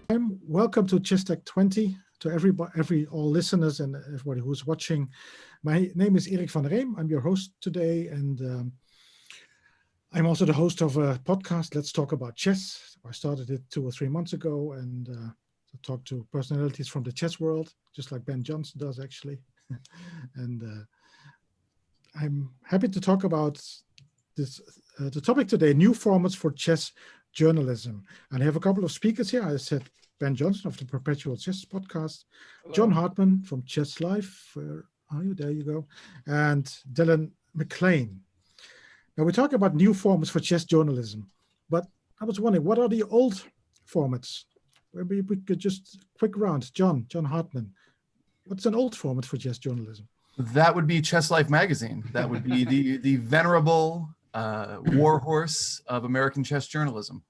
Welcome to Chess Tech 20, to all listeners and everybody who's watching. My name is Eric van Reem. I'm your host today, and I'm also the host of a podcast, Let's Talk About Chess. I started it 2 or 3 months ago, and to talk to personalities from the chess world, just like Ben Johnson does, actually. And I'm happy to talk about this. The topic today: new formats for chess journalism. And I have a couple of speakers here. I said Ben Johnson of the Perpetual Chess podcast, hello. John Hartmann from Chess Life. Where are you? There you go. And Loeb McClain. Now, we're talking about new formats for chess journalism, but I was wondering, what are the old formats? Maybe we could just quick round. John Hartmann, what's an old format for chess journalism? That would be Chess Life magazine. That would be the venerable warhorse of American chess journalism.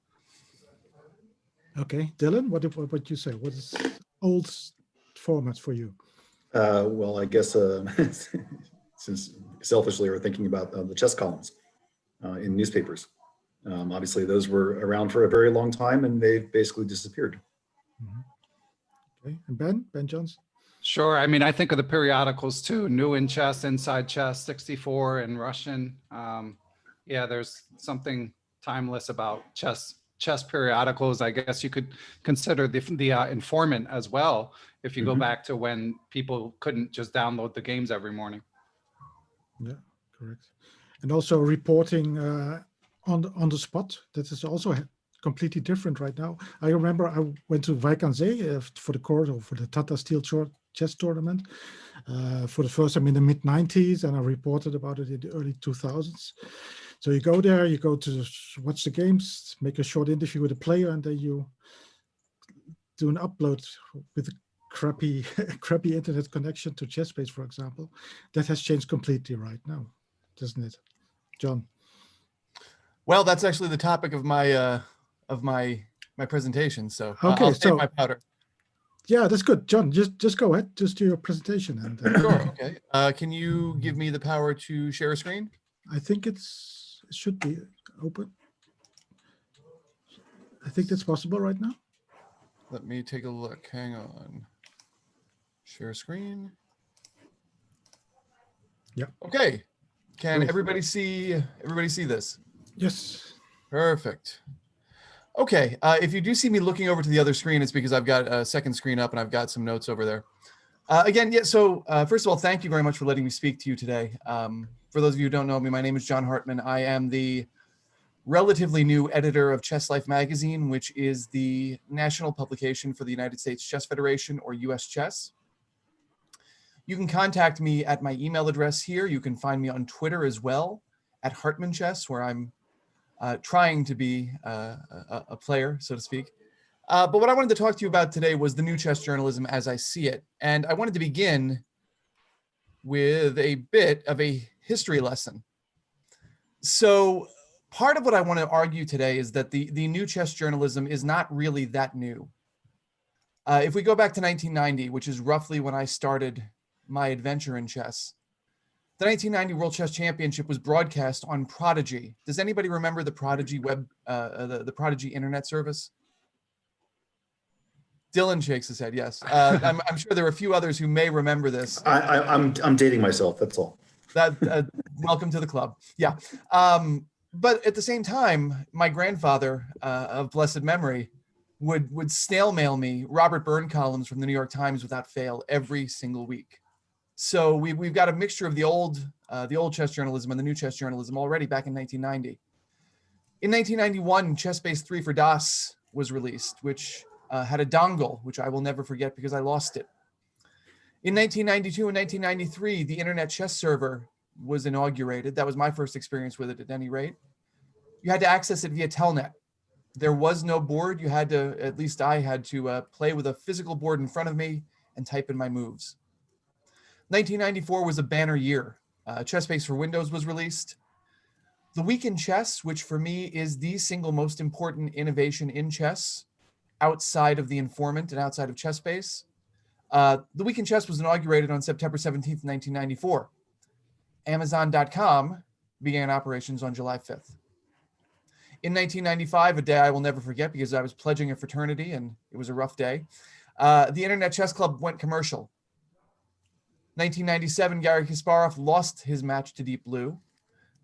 Okay, Dylan, what you say? What is old formats for you? Well, I guess since selfishly we're thinking about the chess columns in newspapers. Obviously, those were around for a very long time, and they've basically disappeared. Mm-hmm. Okay, and Ben Johnson? Sure. I mean, I think of the periodicals too, New in Chess, Inside Chess, 64 in Russian. Yeah, there's something timeless about chess periodicals. I guess you could consider the Informant as well, if you go back to when people couldn't just download the games every morning. Yeah, correct. And also reporting on the spot. That is also completely different right now. I remember I went to Wijk for the court or for the Tata Steel chess tournament for the first time in the mid-90s, and I reported about it in the early 2000s. So you go there, you go to watch the games, make a short interview with the player, and then you do an upload with a crappy internet connection to ChessBase, for example. That has changed completely right now, doesn't it, John? Well, that's actually the topic of my presentation. So okay, I'll save my powder. Yeah, that's good, John. Just go ahead, just do your presentation. And sure. Okay. Can you give me the power to share a screen? I think it should be open. I think that's possible right now. Let me take a look. Hang on. Share screen. Yeah. Okay. Can everybody see this? Yes. Perfect. Okay. If you do see me looking over to the other screen, it's because I've got a second screen up and I've got some notes over there. Again, yeah. So first of all, thank you very much for letting me speak to you today. For those of you who don't know me, my name is John Hartmann. I am the relatively new editor of Chess Life magazine, which is the national publication for the United States Chess Federation, or US Chess. You can contact me at my email address here. You can find me on Twitter as well, at Hartmann Chess, where I'm trying to be a player, so to speak. But what I wanted to talk to you about today was the new chess journalism as I see it. And I wanted to begin with a bit of a history lesson. So part of what I want to argue today is that the new chess journalism is not really that new. If we go back to 1990, which is roughly when I started my adventure in chess, the 1990 World Chess Championship was broadcast on Prodigy. Does anybody remember the Prodigy the Prodigy internet service? Dylan shakes his head. Yes, I'm sure there are a few others who may remember this. I'm dating myself. That's all. Welcome to the club. Yeah, but at the same time, my grandfather of blessed memory would snail mail me Robert Byrne columns from the New York Times without fail every single week. So we've got a mixture of the old chess journalism and the new chess journalism already back in 1990. In 1991, ChessBase 3 for DOS was released, which had a dongle, which I will never forget because I lost it. In 1992 and 1993, the Internet Chess Server was inaugurated. That was my first experience with it at any rate. You had to access it via Telnet. There was no board. You had to, at least I had to play with a physical board in front of me and type in my moves. 1994 was a banner year. ChessBase for Windows was released. The Week in Chess, which for me is the single most important innovation in chess outside of the Informant and outside of ChessBase. The Week in Chess was inaugurated on September 17th, 1994. Amazon.com began operations on July 5th. In 1995, a day I will never forget because I was pledging a fraternity and it was a rough day, the Internet Chess Club went commercial. 1997, Garry Kasparov lost his match to Deep Blue,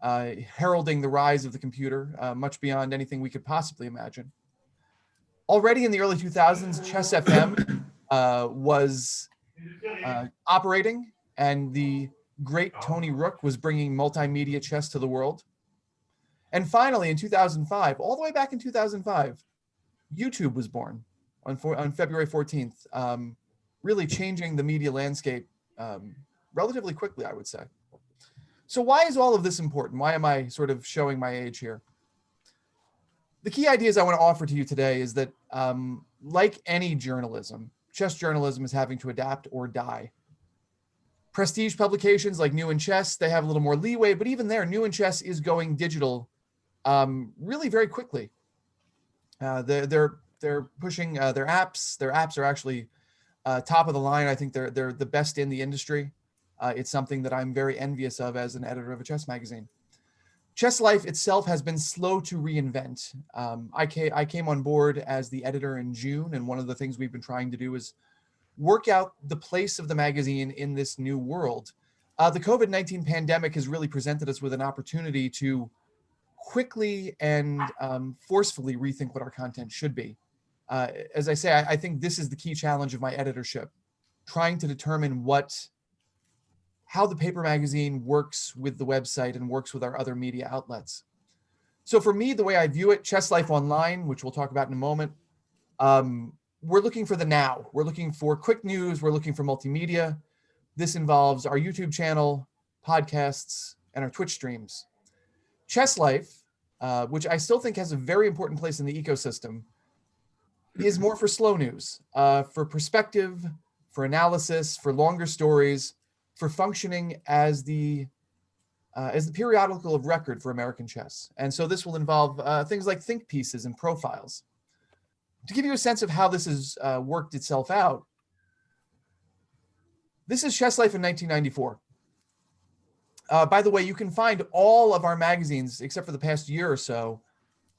heralding the rise of the computer, much beyond anything we could possibly imagine. Already in the early 2000s, Chess FM was operating, and the great Tony Rook was bringing multimedia chess to the world. And finally, in 2005, all the way back in 2005, YouTube was born on February 14th, really changing the media landscape relatively quickly, I would say. So why is all of this important? Why am I sort of showing my age here? The key ideas I want to offer to you today is that, like any journalism, chess journalism is having to adapt or die. Prestige publications like New in Chess, they have a little more leeway, but even there, New in Chess is going digital really very quickly. They're pushing their apps. Their apps are actually top of the line. I think they're the best in the industry. It's something that I'm very envious of as an editor of a chess magazine. Chess Life itself has been slow to reinvent. I came on board as the editor in June, and one of the things we've been trying to do is work out the place of the magazine in this new world. The COVID-19 pandemic has really presented us with an opportunity to quickly and forcefully rethink what our content should be. As I say, I think this is the key challenge of my editorship, trying to determine how the paper magazine works with the website and works with our other media outlets. So for me, the way I view it, Chess Life Online, which we'll talk about in a moment, we're looking for the now. We're looking for quick news. We're looking for multimedia. This involves our YouTube channel, podcasts, and our Twitch streams. Chess Life, which I still think has a very important place in the ecosystem, is more for slow news, for perspective, for analysis, for longer stories, for functioning as the periodical of record for American chess. And so this will involve things like think pieces and profiles. To give you a sense of how this has worked itself out, this is Chess Life in 1994. By the way, you can find all of our magazines, except for the past year or so,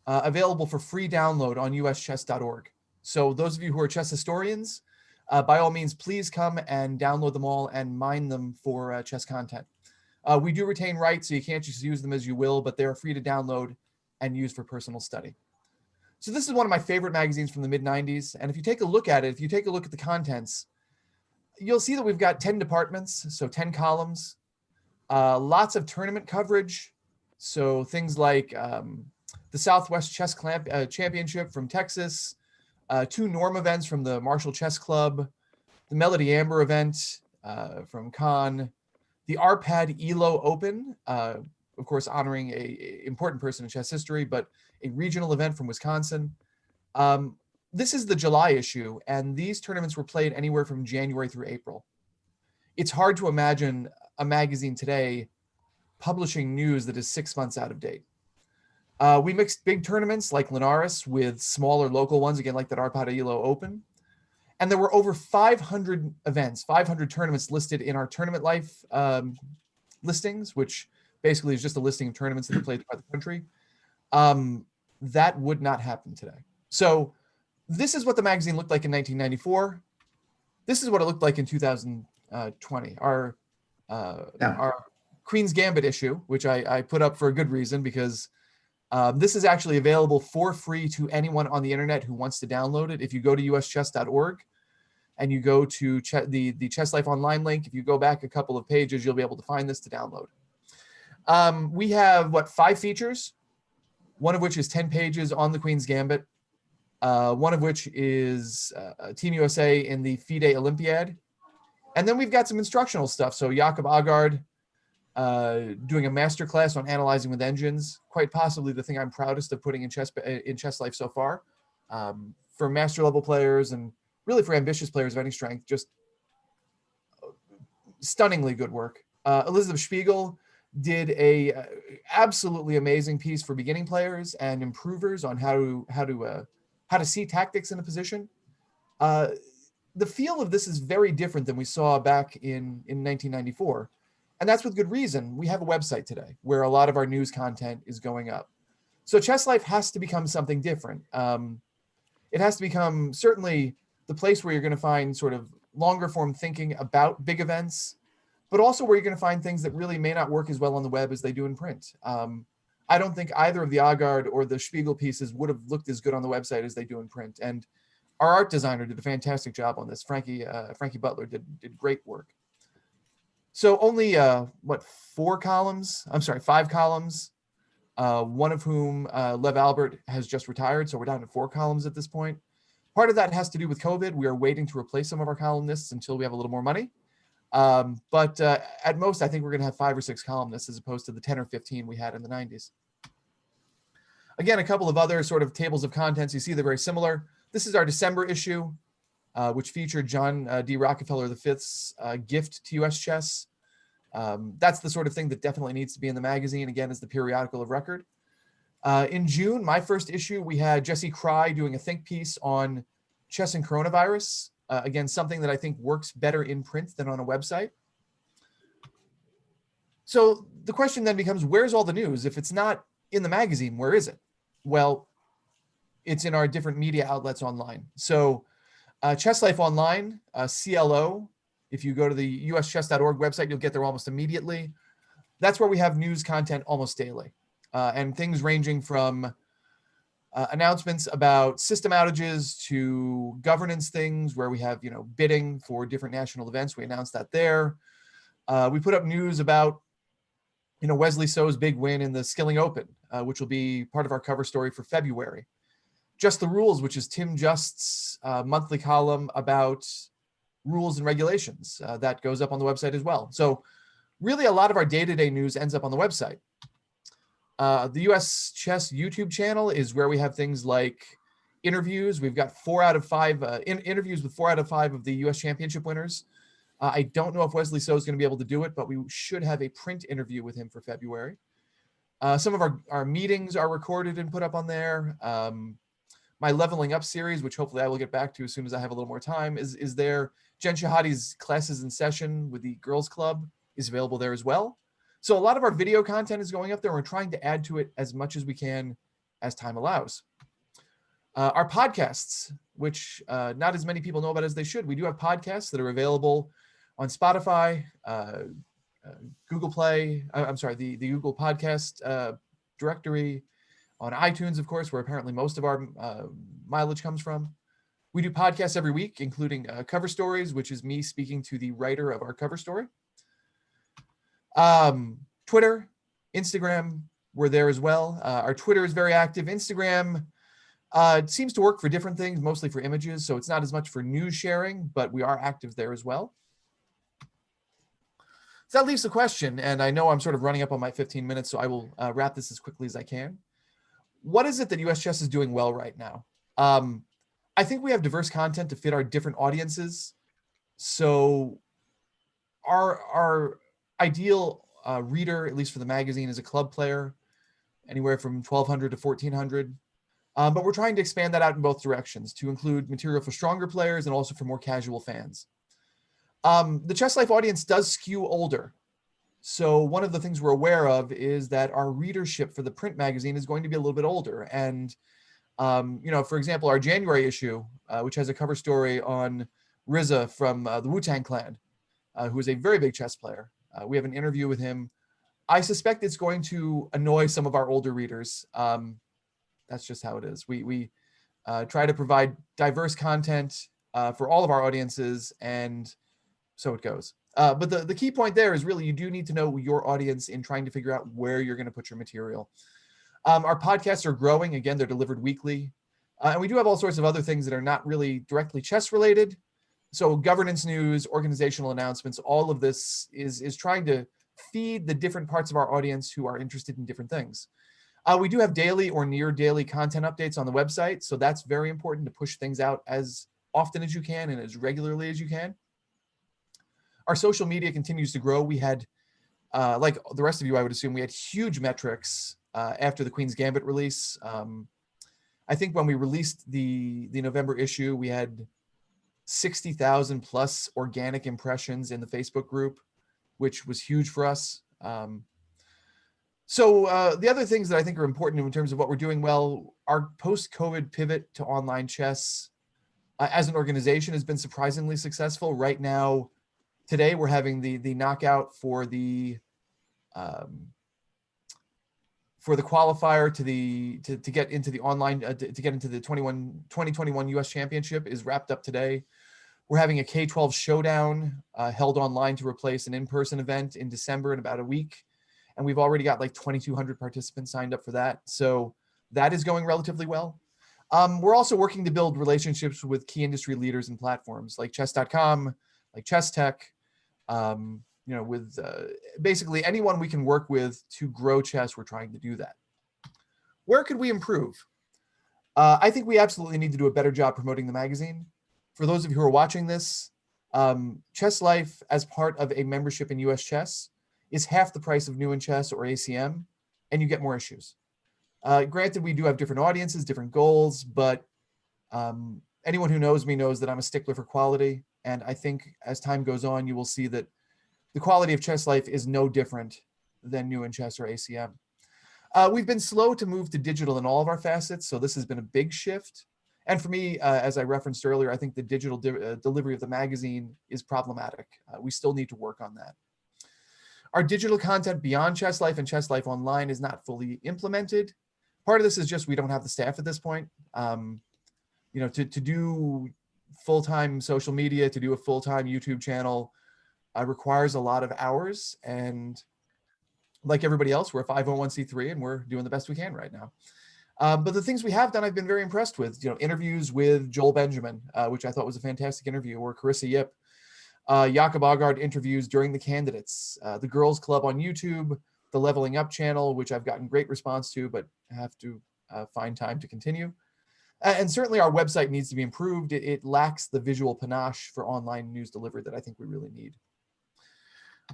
available for free download on uschess.org. So those of you who are chess historians, by all means, please come and download them all and mine them for chess content. We do retain rights, so you can't just use them as you will, but they're free to download and use for personal study. So this is one of my favorite magazines from the mid-90s. And if you take a look at it, if you take a look at the contents, you'll see that we've got 10 departments, so 10 columns, lots of tournament coverage. So things like the Southwest Chess Championship from Texas, 2 Norm events from the Marshall Chess Club, the Melody Amber event from Cannes, the Arpad ELO Open, of course, honoring an important person in chess history, but a regional event from Wisconsin. This is the July issue, and these tournaments were played anywhere from January through April. It's hard to imagine a magazine today publishing news that is 6 months out of date. We mixed big tournaments like Linares with smaller local ones, again, like that Arpad ELO Open. And there were over 500 events, 500 tournaments listed in our Tournament Life listings, which basically is just a listing of tournaments that are played throughout the country. That would not happen today. So this is what the magazine looked like in 1994. This is what it looked like in 2020. Our Queen's Gambit issue, which I put up for a good reason, because this is actually available for free to anyone on the internet who wants to download it. If you go to uschess.org and you go to the Chess Life Online link, if you go back a couple of pages, you'll be able to find this to download. We have, 5 features, one of which is 10 pages on the Queen's Gambit, one of which is Team USA in the FIDE Olympiad. And then we've got some instructional stuff. So Jakob Agard doing a masterclass on analyzing with engines, quite possibly the thing I'm proudest of putting in Chess Life so far, for master level players and really for ambitious players of any strength. Just stunningly good work. Elizabeth Spiegel did a absolutely amazing piece for beginning players and improvers on how to see tactics in a position. The feel of this is very different than we saw back in 1994. And that's with good reason. We have a website today where a lot of our news content is going up. So Chess Life has to become something different. It has to become certainly the place where you're going to find sort of longer form thinking about big events, but also where you're going to find things that really may not work as well on the web as they do in print. I don't think either of the Agard or the Spiegel pieces would have looked as good on the website as they do in print. And our art designer did a fantastic job on this. Frankie Butler did great work. So only, 5 columns, one of whom, Lev Albert, has just retired. So we're down to 4 columns at this point. Part of that has to do with COVID. We are waiting to replace some of our columnists until we have a little more money. But at most, I think we're going to have 5 or 6 columnists as opposed to the 10 or 15 we had in the 90s. Again, a couple of other sort of tables of contents. You see they're very similar. This is our December issue, which featured John D. Rockefeller V's gift to US Chess. That's the sort of thing that definitely needs to be in the magazine, again, as the periodical of record. In June, my first issue, we had Jesse Cry doing a think piece on chess and coronavirus. Again, something that I think works better in print than on a website. So the question then becomes, where's all the news? If it's not in the magazine, where is it? Well, it's in our different media outlets online. So Chess Life Online, CLO, if you go to the uschess.org website, you'll get there almost immediately. That's where we have news content almost daily. And things ranging from announcements about system outages to governance things where we have, bidding for different national events. We announced that there. We put up news about, Wesley So's big win in the Skilling Open, which will be part of our cover story for February. Just the Rules, which is Tim Just's monthly column about rules and regulations, that goes up on the website as well. So really a lot of our day-to-day news ends up on the website. The US Chess YouTube channel is where we have things like interviews. We've got 4 out of 5 interviews with 4 out of 5 of the US Championship winners. I don't know if Wesley So is going to be able to do it, but we should have a print interview with him for February. Some of our meetings are recorded and put up on there. My Leveling Up series, which hopefully I will get back to as soon as I have a little more time, is there. Jen Shahadi's Classes in Session with the Girls Club is available there as well. So a lot of our video content is going up there. We're trying to add to it as much as we can as time allows. Our podcasts, which not as many people know about as they should. We do have podcasts that are available on Spotify, Google Play, the Google Podcast directory, on iTunes, of course, where apparently most of our mileage comes from. We do podcasts every week, including Cover Stories, which is me speaking to the writer of our cover story. Twitter, Instagram, we're there as well. Our Twitter is very active. Instagram, it seems to work for different things, mostly for images, so it's not as much for news sharing, but we are active there as well. So that leaves the question, and I know I'm sort of running up on my 15 minutes, so I will wrap this as quickly as I can. What is it that US Chess is doing well right now? I think we have diverse content to fit our different audiences. So our ideal reader, at least for the magazine, is a club player, anywhere from 1,200 to 1,400. But we're trying to expand that out in both directions to include material for stronger players and also for more casual fans. The Chess Life audience does skew older. So one of the things we're aware of is that our readership for the print magazine is going to be a little bit older. And, for example, our January issue, which has a cover story on Riza from the Wu-Tang Clan, who is a very big chess player. We have an interview with him. I suspect it's going to annoy some of our older readers. That's just how it is. We try to provide diverse content for all of our audiences, and so it goes. But the key point there is really you do need to know your audience in trying to figure out where you're going to put your material. Our podcasts are growing. Again, they're delivered weekly. And we do have all sorts of other things that are not really directly chess related. So governance news, organizational announcements, all of this is trying to feed the different parts of our audience who are interested in different things. We do have daily or near daily content updates on the website. So that's very important to push things out as often as you can and as regularly as you can. Our social media continues to grow. We had, like the rest of you, I would assume, we had huge metrics after the Queen's Gambit release. I think when we released the November issue, we had 60,000 plus organic impressions in the Facebook group, which was huge for us. So the other things that I think are important in terms of what we're doing well, our post-COVID pivot to online chess as an organization has been surprisingly successful. Right now, today we're having the knockout for the qualifier to get into the online to get into the 2021 US Championship is wrapped up today. We're having a K-12 showdown held online to replace an in-person event in December in about a week. And we've already got like 2,200 participants signed up for that. So that is going relatively well. We're also working to build relationships with key industry leaders and platforms like chess.com, like Chess Tech, with basically anyone we can work with to grow chess. We're trying to do that. Where could we improve? I think we absolutely need to do a better job promoting the magazine. For those of you who are watching this, Chess Life as part of a membership in US Chess is half the price of New in Chess or ACM, and you get more issues. Granted, we do have different audiences, different goals, but anyone who knows me knows that I'm a stickler for quality. And I think as time goes on, you will see that the quality of Chess Life is no different than New in Chess or ACM. We've been slow to move to digital in all of our facets, so this has been a big shift. And for me, as I referenced earlier, I think the digital delivery of the magazine is problematic. We still need to work on that. Our digital content beyond Chess Life and Chess Life Online is not fully implemented. Part of this is just we don't have the staff at this point. To do full-time social media, to do a full-time YouTube channel requires a lot of hours. And like everybody else, we're a 501c3 and we're doing the best we can right now. But the things we have done, I've been very impressed with. Interviews with Joel Benjamin, which I thought was a fantastic interview, or Carissa Yip. Jakob Aagaard interviews during the candidates, the Girls Club on YouTube, the Leveling Up channel, which I've gotten great response to, but have to find time to continue. And certainly our website needs to be improved. It lacks the visual panache for online news delivery that I think we really need.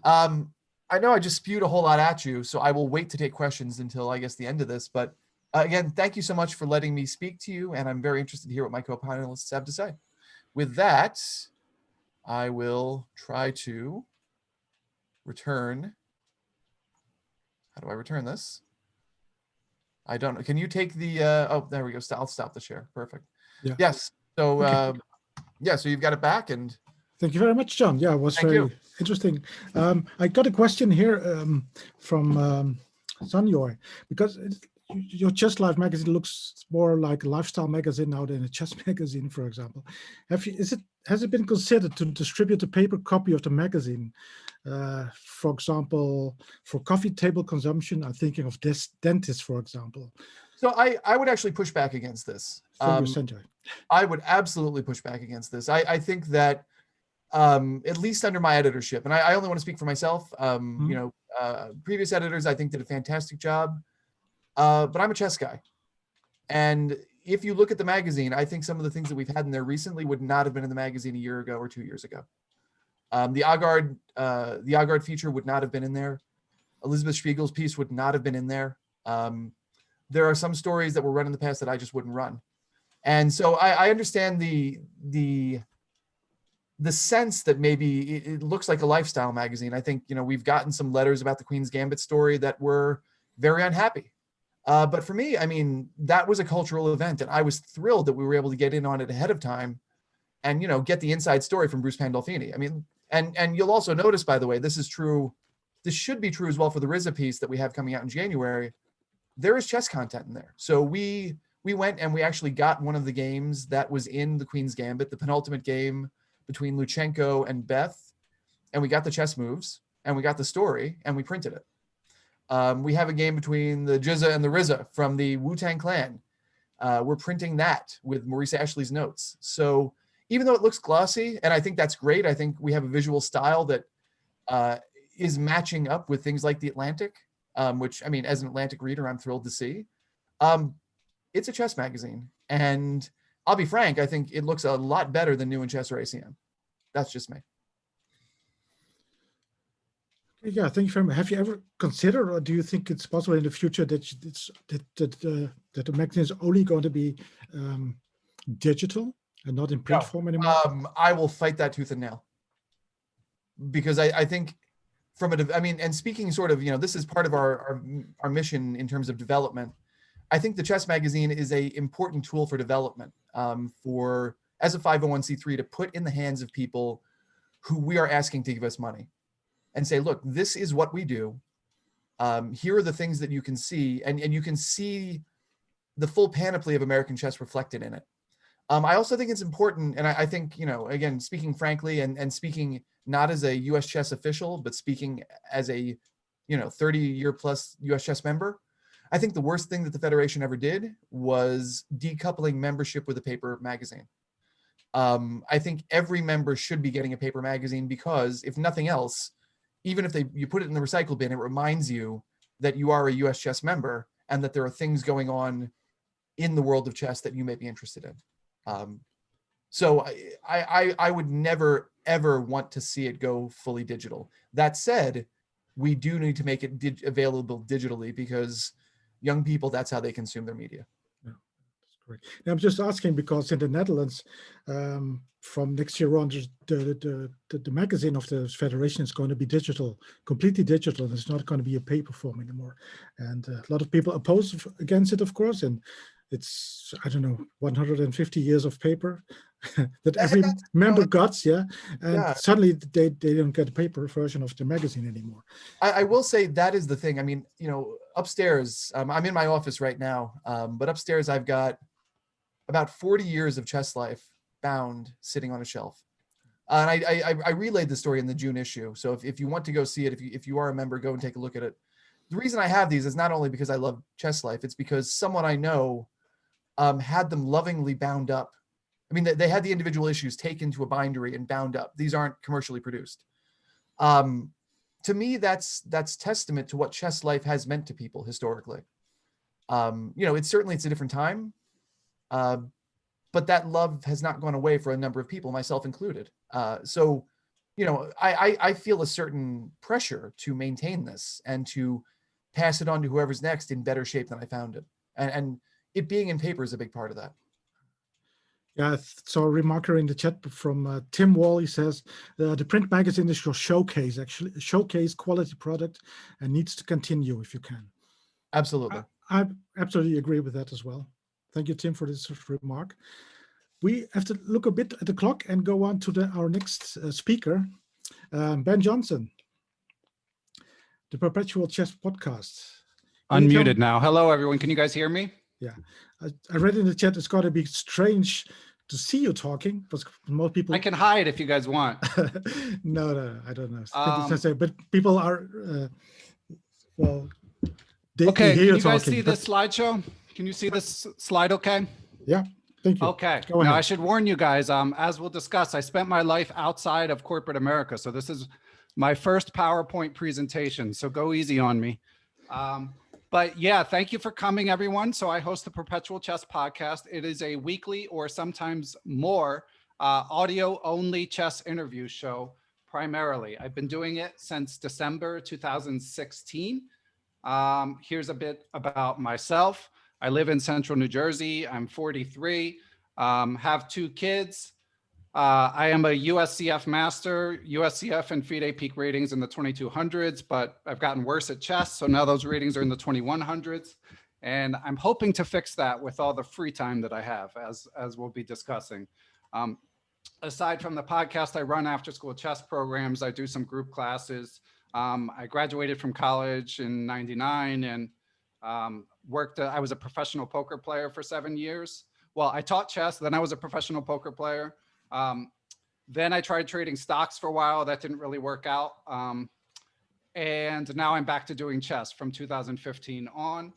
I know I just spewed a whole lot at you, so I will wait to take questions until I guess the end of this. But again, thank you so much for letting me speak to you, and I'm very interested to hear what my co-panelists have to say. With that, I will try to return. How do I return this? I don't know. Can you take the, oh, there we go. I'll stop the share. Perfect. Yeah. Yes. So, okay. Yeah, so you've got it back and. Thank you very much, John. Yeah, it was very interesting. I got a question here from Sanjoy, because your Chess Life magazine looks more like a lifestyle magazine now than a chess magazine, for example. Has it been considered to distribute a paper copy of the magazine? For example, for coffee table consumption, I'm thinking of dentists, for example. So I would actually push back against this. I would absolutely push back against this. I think that at least under my editorship, and I only want to speak for myself, previous editors I think did a fantastic job. But I'm a chess guy. And if you look at the magazine, I think some of the things that we've had in there recently would not have been in the magazine a year ago or 2 years ago. The Aagaard feature would not have been in there. Elizabeth Spiegel's piece would not have been in there. There are some stories that were run in the past that I just wouldn't run. And so I understand the sense that maybe it looks like a lifestyle magazine. I think, we've gotten some letters about the Queen's Gambit story that were very unhappy. But for me, I mean, that was a cultural event, and I was thrilled that we were able to get in on it ahead of time and, get the inside story from Bruce Pandolfini. I mean, and you'll also notice, by the way, this is true. This should be true as well for the Rizza piece that we have coming out in January. There is chess content in there. So we went and we actually got one of the games that was in the Queen's Gambit, the penultimate game between Luchenko and Beth, and we got the chess moves and we got the story and we printed it. We have a game between the Jizza and the Rizza from the Wu-Tang Clan. We're printing that with Maurice Ashley's notes. So even though it looks glossy, and I think that's great, I think we have a visual style that is matching up with things like The Atlantic, which, I mean, as an Atlantic reader, I'm thrilled to see. It's a chess magazine. And I'll be frank, I think it looks a lot better than New in Chess or ACM. That's just me. Yeah, thank you very much. Have you ever considered, or do you think it's possible in the future that the magazine is only going to be digital and not in print form anymore? I will fight that tooth and nail, because I think I mean, and speaking sort of, this is part of our mission in terms of development. I think the Chess magazine is a important tool for development, as a 501c3 to put in the hands of people who we are asking to give us money and say, look, this is what we do. Here are the things that you can see, and you can see the full panoply of American chess reflected in it. I also think it's important, and I think, again, speaking frankly and speaking not as a US chess official, but speaking as a, 30-year plus US chess member, I think the worst thing that the Federation ever did was decoupling membership with a paper magazine. I think every member should be getting a paper magazine because, if nothing else, even if you put it in the recycle bin, it reminds you that you are a US chess member and that there are things going on in the world of chess that you may be interested in. So I would never, ever want to see it go fully digital. That said, we do need to make it available digitally because young people, that's how they consume their media. Yeah, that's great. Now, I'm just asking because in the Netherlands, from next year on, the magazine of the Federation is going to be digital, completely digital. It's not going to be a paper form anymore. And a lot of people oppose against it, of course. And it's, I don't know, 150 years of paper that every member got, yeah. And suddenly they don't get a paper version of the magazine anymore. I will say that is the thing. I mean, upstairs, I'm in my office right now, but upstairs I've got about 40 years of chess life bound sitting on a shelf. And I relayed the story in the June issue. So if you want to go see it, if you are a member, go and take a look at it. The reason I have these is not only because I love chess life, it's because someone I know had them lovingly bound up. I mean, they had the individual issues taken to a bindery and bound up. These aren't commercially produced. To me, that's testament to what chess life has meant to people historically. It's a different time, but that love has not gone away for a number of people, myself included. So I feel a certain pressure to maintain this and to pass it on to whoever's next in better shape than I found it. And it being in paper is a big part of that. Yeah, I saw a remarker in the chat from Tim Wall. He says, the print magazine is your showcase, actually, a showcase quality product and needs to continue if you can. Absolutely. I absolutely agree with that as well. Thank you, Tim, for this remark. We have to look a bit at the clock and go on to our next speaker, Ben Johnson, the Perpetual Chess podcast. Unmuted now. Hello, everyone. Can you guys hear me? Yeah, I read in the chat it's got to be strange to see you talking, because most people... I can hide if you guys want. No, I don't know. I think it's necessary, but people are, they okay, hear can you guys talking, see this slideshow? Can you see this slide okay? Yeah, thank you. Okay, Go now ahead. I should warn you guys, as we'll discuss, I spent my life outside of corporate America, so this is my first PowerPoint presentation, so go easy on me. But yeah, thank you for coming, everyone. So I host the Perpetual Chess podcast. It is a weekly or sometimes more audio-only chess interview show, primarily. I've been doing it since December 2016. Here's a bit about myself. I live in central New Jersey. I'm 43, have 2 kids. I am a USCF master, USCF and FIDE peak ratings in the 2200s, but I've gotten worse at chess. So now those ratings are in the 2100s. And I'm hoping to fix that with all the free time that I have, as we'll be discussing. Aside from the podcast, I run after school chess programs. I do some group classes. I graduated from college in '99 and I was a professional poker player for 7 years. Well, I taught chess, then I was a professional poker player. Then I tried trading stocks for a while. That didn't really work out. And now I'm back to doing chess from 2015 on.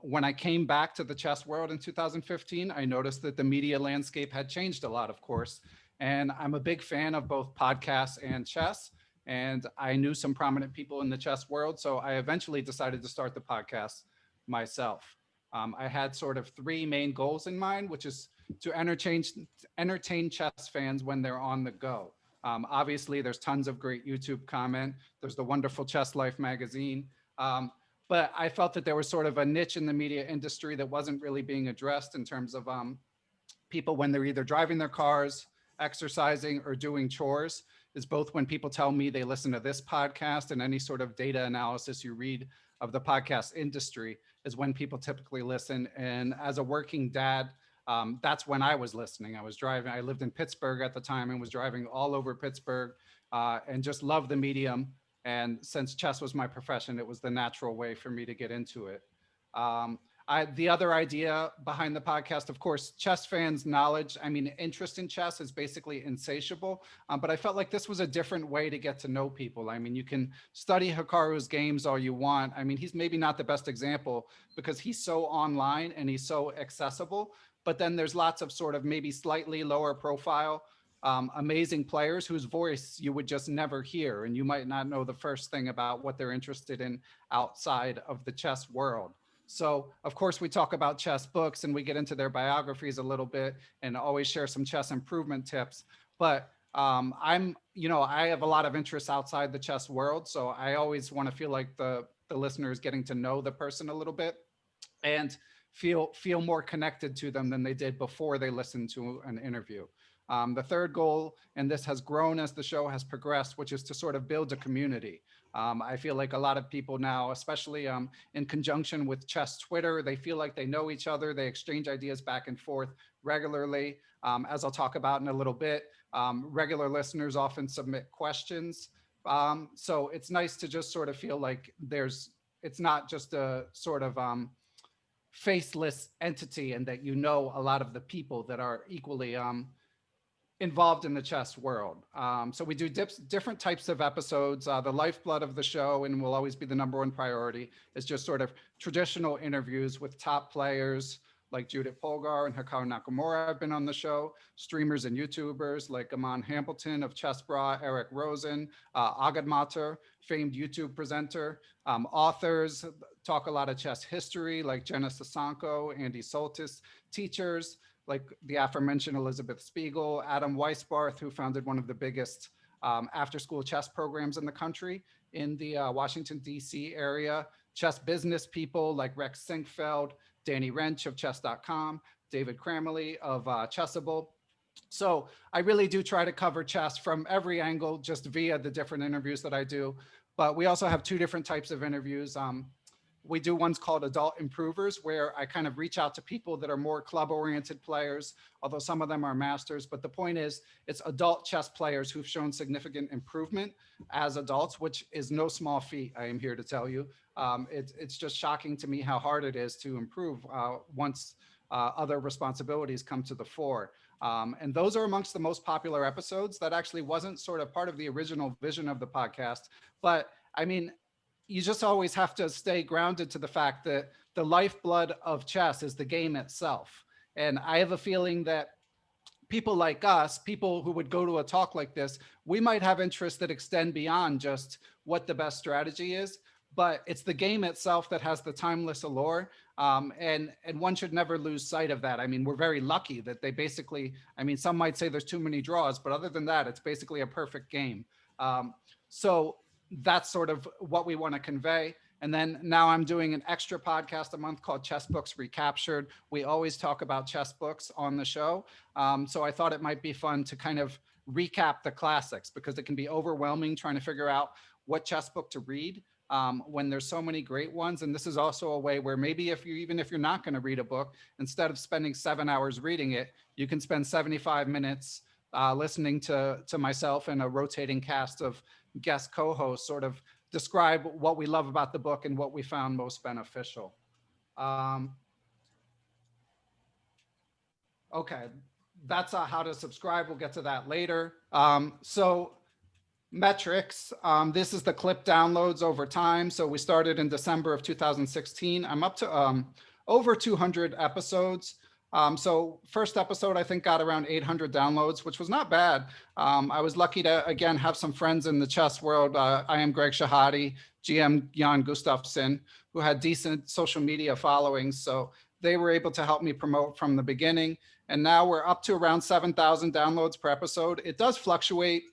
When I came back to the chess world in 2015, I noticed that the media landscape had changed a lot, of course. And I'm a big fan of both podcasts and chess. And I knew some prominent people in the chess world. So I eventually decided to start the podcast myself. I had sort of 3 main goals in mind, which is to entertain chess fans when they're on the go. Obviously, there's tons of great YouTube comment. There's the wonderful Chess Life magazine. But I felt that there was sort of a niche in the media industry that wasn't really being addressed in terms of people when they're either driving their cars, exercising, or doing chores. is both when people tell me they listen to this podcast and any sort of data analysis you read of the podcast industry is when people typically listen. And as a working dad, that's when I was listening. I was driving. I lived in Pittsburgh at the time and was driving all over Pittsburgh and just loved the medium. And since chess was my profession, it was the natural way for me to get into it. The other idea behind the podcast, of course, chess fans' knowledge, interest in chess is basically insatiable, but I felt like this was a different way to get to know people. You can study Hikaru's games all you want. He's maybe not the best example because he's so online and he's so accessible, but then there's lots of sort of maybe slightly lower profile, amazing players whose voice you would just never hear, and you might not know the first thing about what they're interested in outside of the chess world. So, of course, we talk about chess books and we get into their biographies a little bit and always share some chess improvement tips. But I have a lot of interests outside the chess world. So I always want to feel like the listener is getting to know the person a little bit and feel more connected to them than they did before they listened to an interview. The third goal, and this has grown as the show has progressed, which is to sort of build a community. I feel like a lot of people now, especially in conjunction with chess Twitter, they feel like they know each other. They exchange ideas back and forth regularly. As I'll talk about in a little bit, regular listeners often submit questions. So it's nice to just sort of feel like it's not just a sort of faceless entity and that you know a lot of the people that are equally involved in the chess world. So we do different types of episodes. The lifeblood of the show, and will always be the number one priority, is just sort of traditional interviews with top players like Judith Polgar and Hikaru Nakamura have been on the show, streamers and YouTubers like Aman Hampleton of Chess Bra, Eric Rosen, Agad Mater, famed YouTube presenter, authors, talk a lot of chess history like Jenna Sasanko, Andy Soltis, teachers, like the aforementioned Elizabeth Spiegel, Adam Weisbarth, who founded one of the biggest after-school chess programs in the country in the Washington, D.C. area, chess business people like Rex Sinkfeld, Danny Wrench of chess.com, David Cramley of Chessable. So I really do try to cover chess from every angle just via the different interviews that I do. But we also have two different types of interviews. We do ones called adult improvers, where I kind of reach out to people that are more club-oriented players, although some of them are masters. But the point is, it's adult chess players who've shown significant improvement as adults, which is no small feat, I am here to tell you. It's just shocking to me how hard it is to improve once other responsibilities come to the fore. And those are amongst the most popular episodes. That actually wasn't sort of part of the original vision of the podcast. But you just always have to stay grounded to the fact that the lifeblood of chess is the game itself. And I have a feeling that people like us, people who would go to a talk like this, we might have interests that extend beyond just what the best strategy is, but it's the game itself that has the timeless allure. And one should never lose sight of that. We're very lucky that they basically, some might say there's too many draws, but other than that, it's basically a perfect game. So that's sort of what we want to convey. And then now I'm doing an extra podcast a month called Chess Books Recaptured. We always talk about chess books on the show. So I thought it might be fun to kind of recap the classics, because it can be overwhelming trying to figure out what chess book to read when there's so many great ones. And this is also a way where maybe even if you're not going to read a book, instead of spending 7 hours reading it, you can spend 75 minutes listening to myself and a rotating cast of guest co-hosts sort of describe what we love about the book and what we found most beneficial. Okay, that's how to subscribe. We'll get to that later. So metrics, this is the clip downloads over time. So we started in December of 2016. I'm up to over 200 episodes. So first episode, I think, got around 800 downloads, which was not bad. I was lucky to, again, have some friends in the chess world. I am Greg Shahade, GM Jan Gustafsson, who had decent social media followings. So they were able to help me promote from the beginning. And now we're up to around 7,000 downloads per episode. It does fluctuate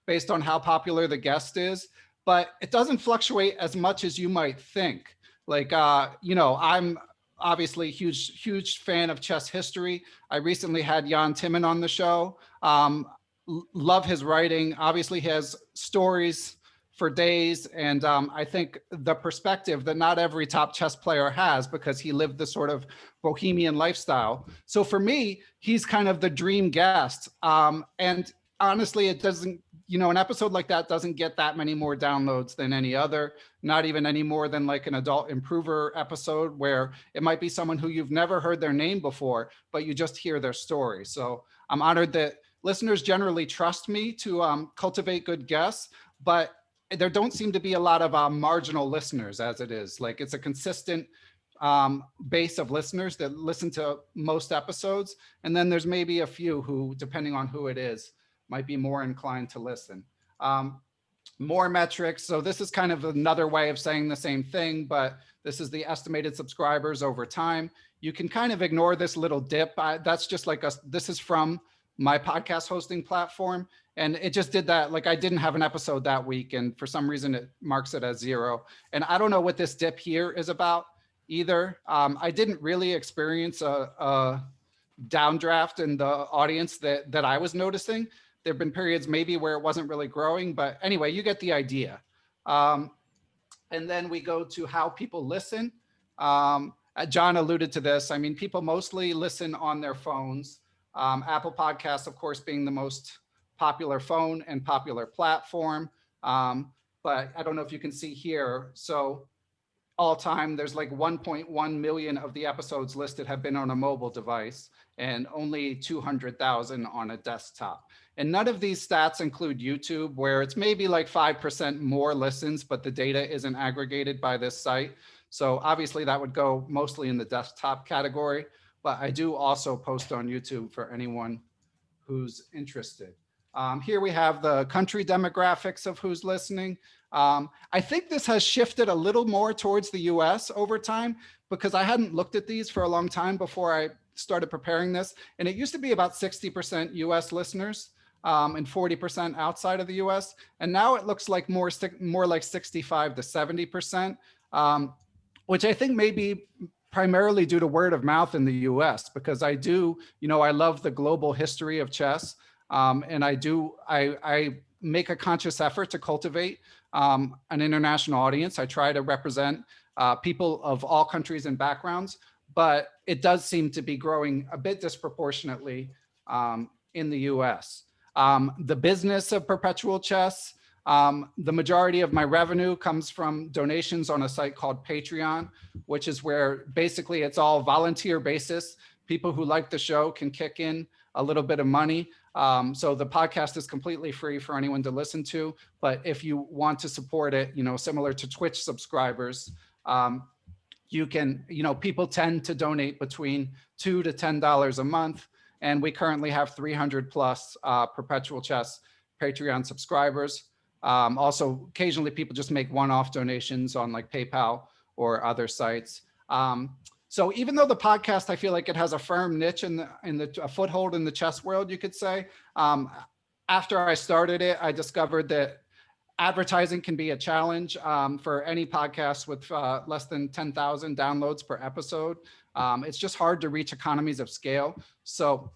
based on how popular the guest is, but it doesn't fluctuate as much as you might think. Like, I'm obviously a huge fan of chess history. I recently had Jan Timman on the show. love his writing. Obviously, he has stories for days. And I think the perspective that not every top chess player has, because he lived this sort of bohemian lifestyle. So for me, he's kind of the dream guest. And honestly, it doesn't, an episode like that doesn't get that many more downloads than any other, not even any more than like an adult improver episode where it might be someone who you've never heard their name before, but you just hear their story. So I'm honored that listeners generally trust me to cultivate good guests, but there don't seem to be a lot of marginal listeners as it is. Like it's a consistent base of listeners that listen to most episodes. And then there's maybe a few who, depending on who it is, might be more inclined to listen. More metrics. So this is kind of another way of saying the same thing, but this is the estimated subscribers over time. You can kind of ignore this little dip. That's just like this is from my podcast hosting platform. And it just did that. Like I didn't have an episode that week. And for some reason it marks it as 0. And I don't know what this dip here is about either. I didn't really experience a downdraft in the audience that I was noticing. There've been periods maybe where it wasn't really growing, but anyway, you get the idea. And then we go to how people listen. John alluded to this. I mean, people mostly listen on their phones. Apple Podcasts, of course, being the most popular phone and popular platform. But I don't know if you can see here. So all time, there's like 1.1 million of the episodes listed have been on a mobile device and only 200,000 on a desktop. And none of these stats include YouTube, where it's maybe like 5% more listens, but the data isn't aggregated by this site. So obviously that would go mostly in the desktop category, but I do also post on YouTube for anyone who's interested. Here we have the country demographics of who's listening. I think this has shifted a little more towards the US over time, because I hadn't looked at these for a long time before I started preparing this. And it used to be about 60% US listeners and 40% outside of the US. And now it looks like more like 65 to 70%, which I think may be primarily due to word of mouth in the US, because I do, I love the global history of chess. And I make a conscious effort to cultivate an international audience. I try to represent people of all countries and backgrounds, but it does seem to be growing a bit disproportionately in the US. The business of Perpetual Chess, the majority of my revenue comes from donations on a site called Patreon, which is where basically it's all volunteer basis. People who like the show can kick in a little bit of money. So the podcast is completely free for anyone to listen to. But if you want to support it, similar to Twitch subscribers, you can, people tend to donate between $2 to $10 a month. And we currently have 300 plus Perpetual Chess Patreon subscribers. Also, occasionally people just make one-off donations on like PayPal or other sites. So even though the podcast, I feel like it has a firm niche a foothold in the chess world, you could say. After I started it, I discovered that advertising can be a challenge for any podcast with less than 10,000 downloads per episode. It's just hard to reach economies of scale. So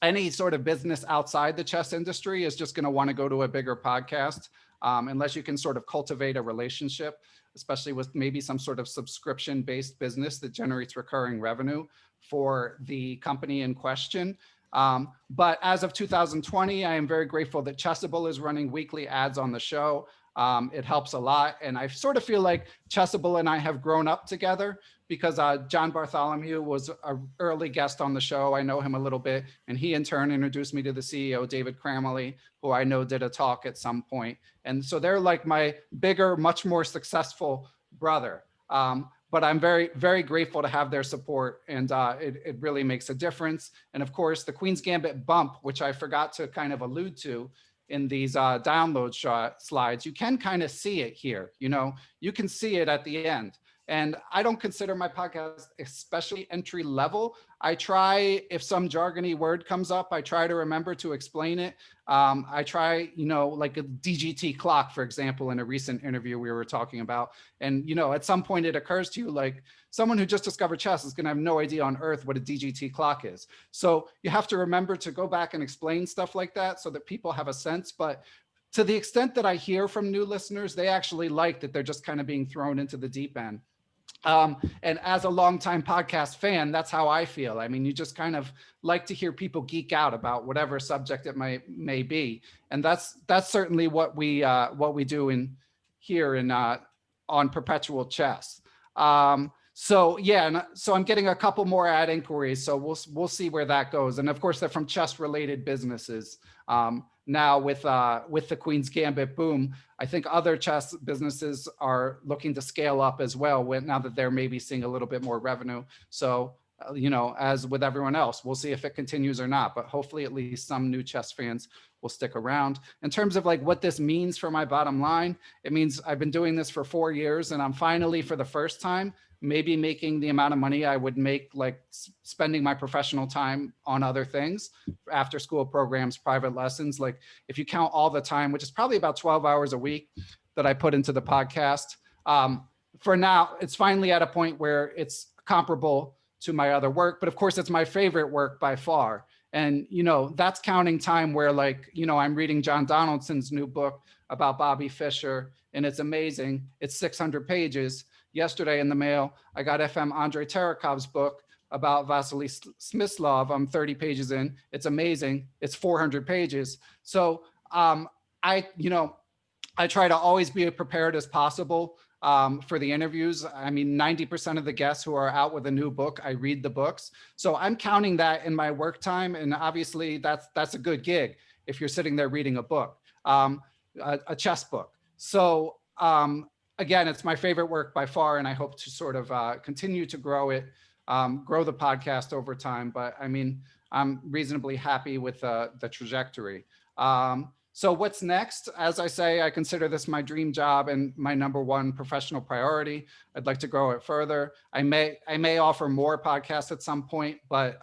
any sort of business outside the chess industry is just going to want to go to a bigger podcast unless you can sort of cultivate a relationship, especially with maybe some sort of subscription-based business that generates recurring revenue for the company in question. But as of 2020, I am very grateful that Chessable is running weekly ads on the show. It helps a lot. And I sort of feel like Chessable and I have grown up together because John Bartholomew was an early guest on the show. I know him a little bit, and he in turn introduced me to the CEO, David Cramley, who I know did a talk at some point. And so they're like my bigger, much more successful brother. But I'm very, very grateful to have their support, and it really makes a difference. And of course, the Queen's Gambit bump, which I forgot to kind of allude to in these download slides, you can kind of see it here. You can see it at the end. And I don't consider my podcast especially entry level. I try, if some jargony word comes up, I try to remember to explain it. I try, like a DGT clock, for example, in a recent interview we were talking about. And, at some point it occurs to you, like, someone who just discovered chess is going to have no idea on earth what a DGT clock is. So you have to remember to go back and explain stuff like that so that people have a sense. But to the extent that I hear from new listeners, they actually like that they're just kind of being thrown into the deep end. And as a longtime podcast fan, that's how I feel. I mean, you just kind of like to hear people geek out about whatever subject it may be, and that's certainly what we do here on Perpetual Chess. So yeah, and so I'm getting a couple more ad inquiries, so we'll see where that goes. And of course, they're from chess related businesses. Now with the Queen's Gambit boom, I think other chess businesses are looking to scale up as well now that they're maybe seeing a little bit more revenue. So, as with everyone else, we'll see if it continues or not, but hopefully at least some new chess fans will stick around. In terms of like what this means for my bottom line, it means I've been doing this for 4 years and I'm finally, for the first time, maybe making the amount of money I would make, like spending my professional time on other things, after school programs, private lessons. Like if you count all the time, which is probably about 12 hours a week that I put into the podcast, for now, it's finally at a point where it's comparable to my other work, but of course it's my favorite work by far. And, that's counting time where I'm reading John Donaldson's new book about Bobby Fischer, and it's amazing. It's 600 pages. Yesterday in the mail, I got FM Andrei Tarakov's book about Vasily Smyslov. I'm 30 pages in. It's amazing. It's 400 pages. So I try to always be as prepared as possible for the interviews. I mean, 90% of the guests who are out with a new book, I read the books. So I'm counting that in my work time. And obviously that's a good gig if you're sitting there reading a book, a chess book. So again, it's my favorite work by far, and I hope to sort of continue to grow it, grow the podcast over time. But I mean, I'm reasonably happy with the trajectory. So what's next? As I say, I consider this my dream job and my #1 professional priority. I'd like to grow it further. I may offer more podcasts at some point, but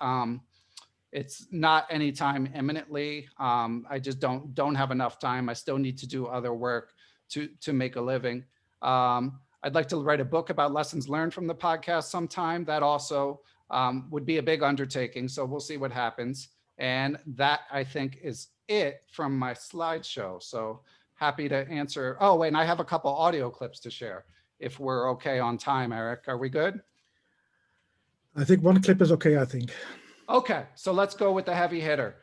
it's not anytime imminently. I just don't have enough time. I still need to do other work to make a living. I'd like to write a book about lessons learned from the podcast sometime. That also would be a big undertaking. So we'll see what happens. And that, I think, is it from my slideshow. So happy to answer. Oh, and I have a couple audio clips to share if we're okay on time, Eric. Are we good? I think one clip is okay, I think. Okay, so let's go with the heavy hitter.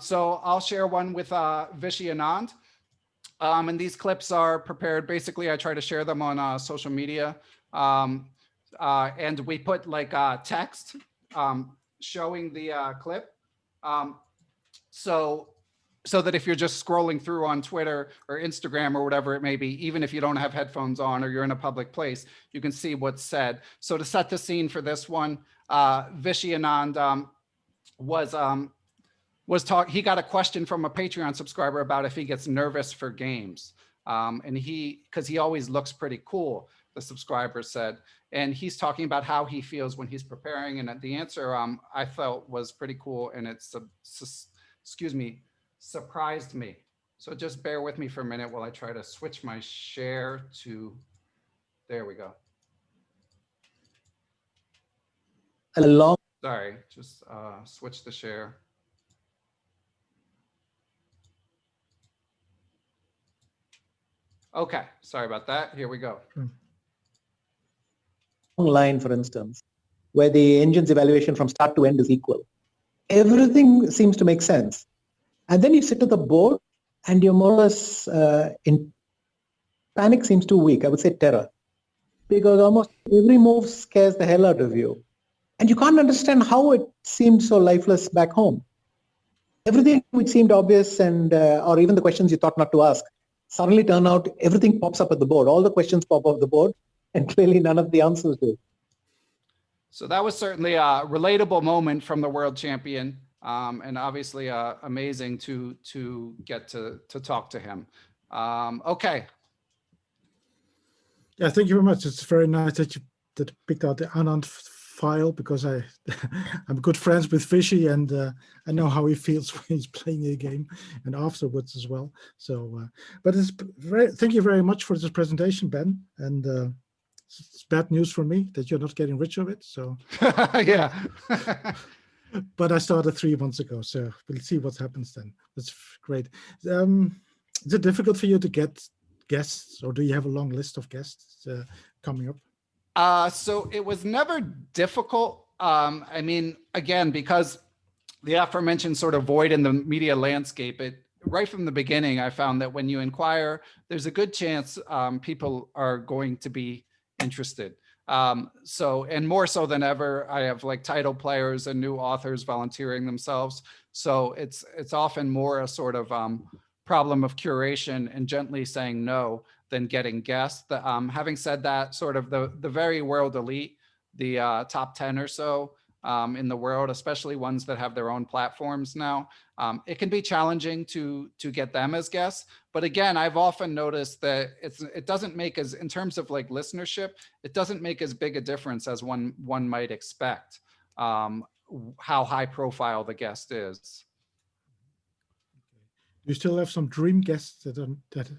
So I'll share one with Vishy Anand. And these clips are prepared. Basically, I try to share them on social media. And we put like text showing the clip. So that if you're just scrolling through on Twitter or Instagram or whatever it may be, even if you don't have headphones on or you're in a public place, you can see what's said. So to set the scene for this one, Vishy Anand he got a question from a Patreon subscriber about if he gets nervous for games. And because he always looks pretty cool, the subscriber said, and he's talking about how he feels when he's preparing. And the answer I felt was pretty cool, and it surprised me. So just bear with me for a minute while I try to switch my share to, there we go. Sorry, just switch the share. Okay, sorry about that. Here we go. Line, for instance, where the engine's evaluation from start to end is equal. Everything seems to make sense. And then you sit at the board and you're more or less in panic seems too weak. I would say terror. Because almost every move scares the hell out of you. And you can't understand how it seemed so lifeless back home. Everything which seemed obvious and or even the questions you thought not to ask suddenly turn out, everything pops up at the board. All the questions pop up the board, and clearly none of the answers do. So that was certainly a relatable moment from the world champion, and obviously amazing to get to talk to him. Okay. Yeah, thank you very much. It's very nice that you that picked out the Anand file because I'm good friends with Fishy, and I know how he feels when he's playing a game and afterwards as well. So, but thank you very much for this presentation, Ben. And it's bad news for me that you're not getting rich of it. So Yeah. but I started 3 months ago, so we'll see what happens then. That's great. Is it difficult for you to get guests, or do you have a long list of guests coming up? So it was never difficult. I mean, again, because the aforementioned sort of void in the media landscape, right from the beginning, I found that when you inquire, there's a good chance people are going to be interested. So, and more so than ever, I have like title players and new authors volunteering themselves. So it's often more a sort of problem of curation and gently saying no than getting guests. Having said that, sort of the very world elite, the top 10 or so in the world, especially ones that have their own platforms now, it can be challenging to get them as guests. But again, I've often noticed that it doesn't make as, in terms of like listenership, it doesn't make as big a difference as one might expect, how high profile the guest is. Do you still have some dream guests that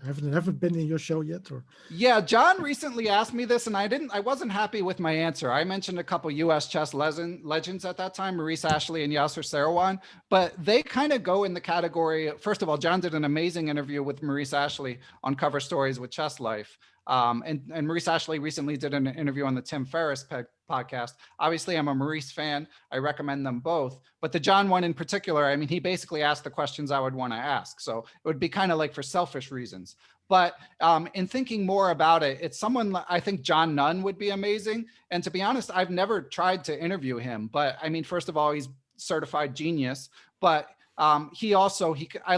haven't been in your show yet? Or yeah, John recently asked me this, and I wasn't happy with my answer. I mentioned a couple U.S. chess legends at that time, Maurice Ashley and Yasser Seirawan, but they kind of go in the category. First of all, John did an amazing interview with Maurice Ashley on Cover Stories with Chess Life. And Maurice Ashley recently did an interview on the Tim Ferriss podcast. Obviously, I'm a Maurice fan. I recommend them both. But the John one in particular, I mean, he basically asked the questions I would want to ask. So it would be kind of like for selfish reasons. But in thinking more about it, it's someone, I think John Nunn would be amazing. And to be honest, I've never tried to interview him. But I mean, first of all, he's certified genius. But I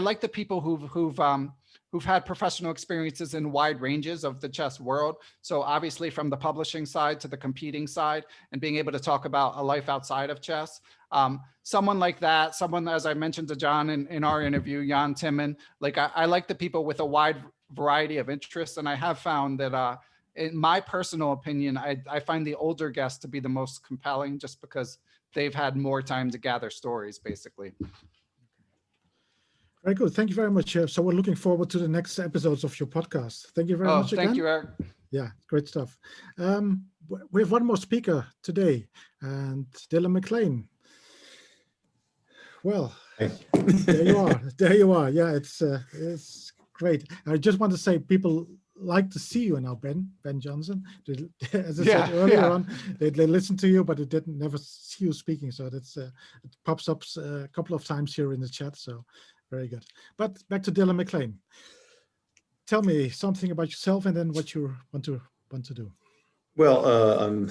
like the people who've had professional experiences in wide ranges of the chess world. So obviously from the publishing side to the competing side, and being able to talk about a life outside of chess. Someone like that, someone, as I mentioned to John in our interview, Jan Timman, like I like the people with a wide variety of interests. And I have found that in my personal opinion, I find the older guests to be the most compelling just because they've had more time to gather stories, basically. Very good. Thank you very much. So we're looking forward to the next episodes of your podcast. Thank you very much again. Thank you, Eric. Yeah, great stuff. We have one more speaker today, and Dylan McClain. Well, there you are. There you are. Yeah, it's great. I just want to say people like to see you now, Ben Johnson. As I said earlier on, they listen to you, but they didn't never see you speaking. So that's it pops up a couple of times here in the chat. So very good. But back to Dylan McClain. Tell me something about yourself and then what you want to do. Well, I'm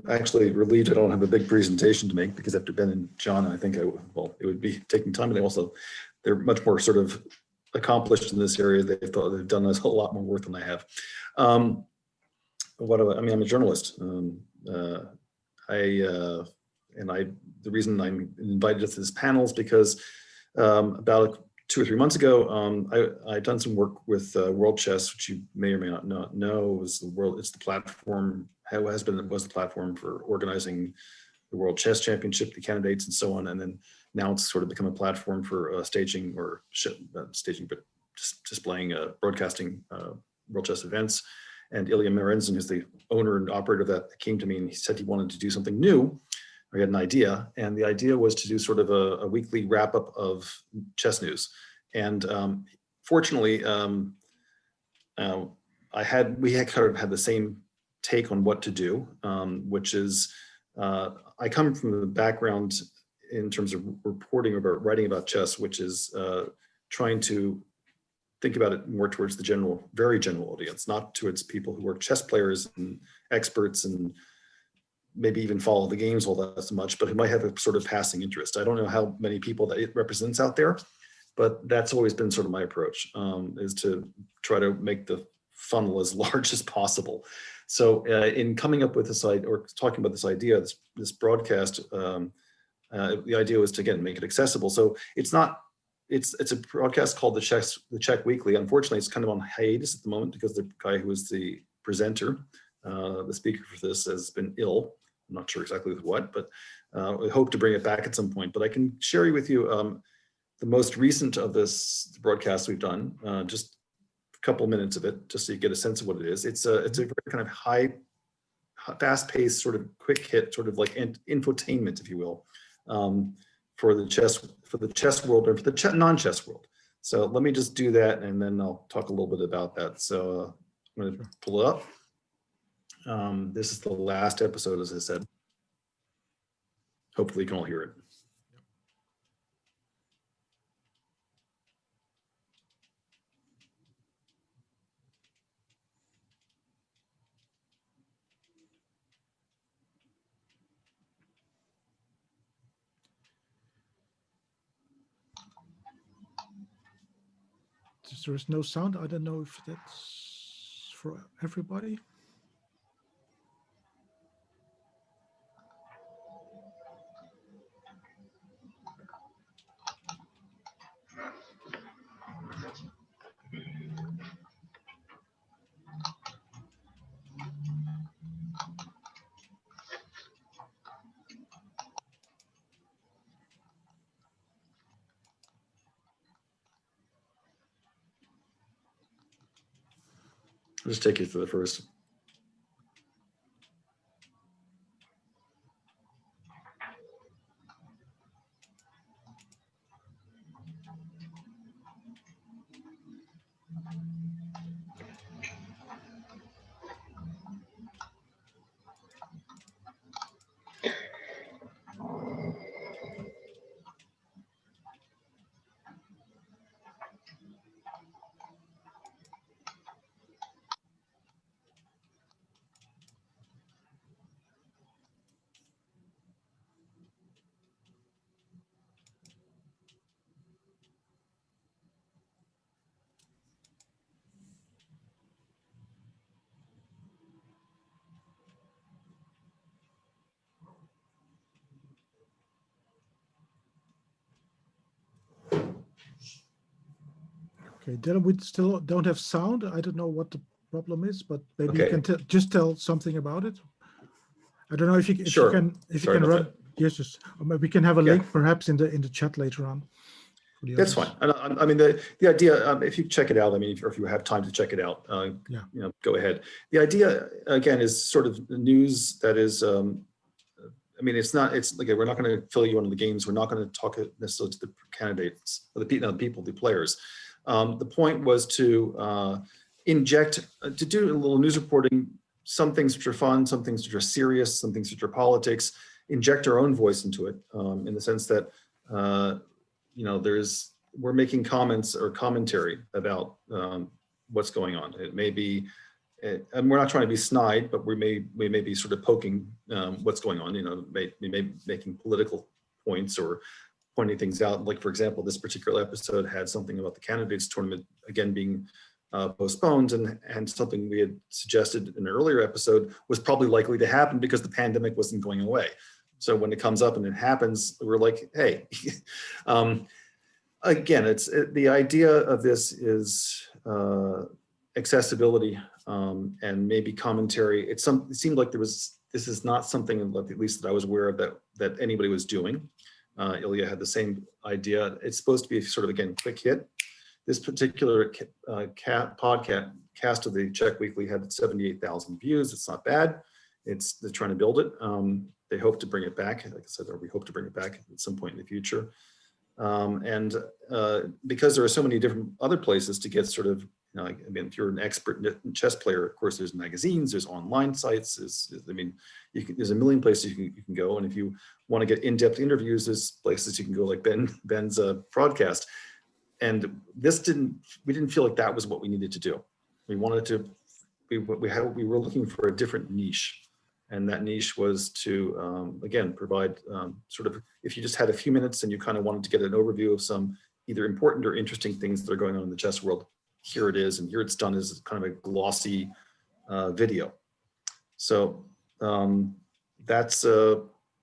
actually relieved I don't have a big presentation to make, because after Ben and John, I think it would be taking time, and they're much more sort of accomplished in this area. They've done a lot more work than I have. I'm a journalist. The reason I'm invited to this panel is because about 2 or 3 months ago, I'd done some work with World Chess, which you may or may not know is it's the platform, was the platform for organizing the World Chess Championship, the candidates, and so on. And then now it's sort of become a platform for staging, but just displaying, broadcasting World Chess events. And Ilya Marenzin, who's the owner and operator of that, came to me and he said he wanted to do something new. I had an idea, and the idea was to do sort of a weekly wrap up of chess news. And fortunately, we had kind of had the same take on what to do, which is I come from the background in terms of reporting about writing about chess, which is trying to think about it more towards the very general audience, not towards people who are chess players and experts and maybe even follow the games all that much, but who might have a sort of passing interest. I don't know how many people that it represents out there, but that's always been sort of my approach, is to try to make the funnel as large as possible. So in coming up with this idea, or talking about this idea, this broadcast, the idea was to, again, make it accessible. So it's a broadcast called the Czech Weekly. Unfortunately, it's kind of on hiatus at the moment because the guy who was the presenter the speaker for this has been ill. I'm not sure exactly with what, but we hope to bring it back at some point. But I can share with you the most recent of this broadcast we've done, just a couple minutes of it, just so you get a sense of what it is. It's a very kind of fast-paced, sort of quick hit, sort of like infotainment, if you will, for the chess world or for the non-chess world. So let me just do that, and then I'll talk a little bit about that. So I'm going to pull it up. This is the last episode, as I said. Hopefully you can all hear it. There is no sound. I don't know if that's for everybody. I'll just take you through the first. Okay, then we still don't have sound. I don't know what the problem is, but maybe Okay. you can just tell something about it. I don't know if you Sure. can Sorry about run. that. Yes, just we can have a Yeah. link perhaps in the chat later on. For the That's others. fine. I mean, the idea, if you check it out, I mean, or if you have time to check it out, Yeah. you know, go ahead. The idea, again, is sort of news that is, I mean, it's like, we're not going to fill you in on the games. We're not going to talk necessarily to the candidates, or the players. The point was to inject, to do a little news reporting, some things which are fun, some things which are serious, some things which are politics, inject our own voice into it, in the sense that, you know, we're making comments or commentary about what's going on. It may be, and we're not trying to be snide, but we may be sort of poking what's going on. You know, we may be making political points or pointing things out. Like, for example, this particular episode had something about the candidates tournament again being postponed, and something we had suggested in an earlier episode was probably likely to happen because the pandemic wasn't going away. So when it comes up and it happens, we're like, hey, again, the idea of this is accessibility and maybe commentary. It seemed like this is not something, at least that I was aware of, that anybody was doing. Ilya had the same idea. It's supposed to be sort of, again, quick hit. This particular podcast of the Czech Weekly had 78,000 views. It's not bad. They're trying to build it. They hope to bring it back. Like I said, or we hope to bring it back at some point in the future. And because there are so many different other places to get sort of, you know, I mean, if you're an expert chess player, of course, there's magazines, there's online sites. I mean, there's a million places you can go. And if you want to get in-depth interviews, there's places you can go, like Ben's broadcast. And we didn't feel like that was what we needed to do. We wanted to, we were looking for a different niche. And that niche was to, again, provide sort of, if you just had a few minutes and you kind of wanted to get an overview of some either important or interesting things that are going on in the chess world, here it is. And here it's done as kind of a glossy video. So that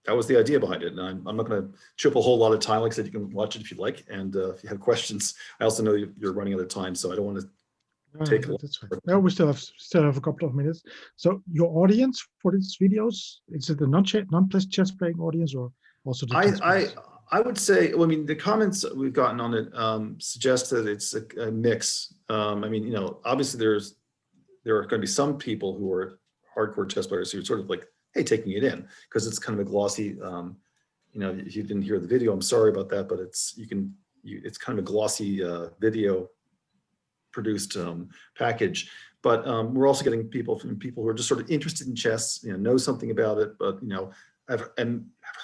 was the idea behind it. And I'm not going to chew up a whole lot of time. Like I said, you can watch it if you like. And if you have questions, I also know you're running out of time, so I don't want to take a That's fine. No, we still have a couple of minutes. So your audience for these videos, is it the non-chess chess playing audience or also the chess players? I would say, well, I mean, the comments that we've gotten on it suggest that it's a mix. I mean, you know, obviously there are going to be some people who are hardcore chess players who are sort of like, hey, taking it in because it's kind of a glossy. You know, if you didn't hear the video, I'm sorry about that, but it's kind of a glossy video produced package. But we're also getting people who are just sort of interested in chess, you know something about it, but you know, have